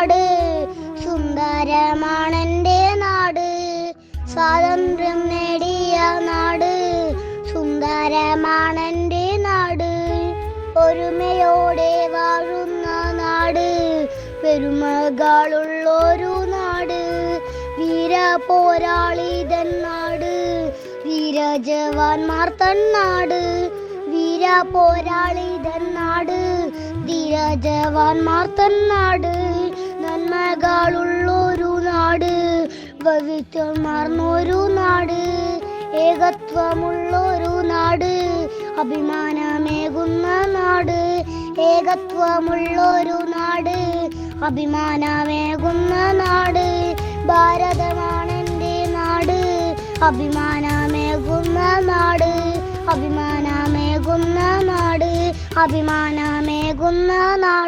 നാട്, സുന്ദരമാണെൻ്റെ നാട്, സ്വാതന്ത്ര്യം നേടിയ നാട്, സുന്ദരമാണെൻ്റെ നാട്, ഒരുമയോടെ വാഴുന്ന നാട്, പെരുമകളുള്ളൊരു നാട്, വീര പോരാളിതൻ നാട്, വീരജവാന്മാർ തൻ നാട്, വീര പോരാളിതൻ നാട്, ധീരജവാന്മാർ തൻ നാട്, നന്മകളുള്ളൊരു നാട്, വൈവിധ്യമാർന്നൊരു നാട്, ഏകത്വമുള്ളൊരു നാട്, അഭിമാനമേകുന്ന നാട്, ഏകത്വമുള്ളൊരു നാട്, അഭിമാനമേകുന്ന നാട്, ഭാരതമാണെൻ്റെ നാട്, അഭിമാനമേകുന്ന നാട്, അഭിമാനമേകുന്ന നാട്, അഭിമാനമേകുന്ന നാട്.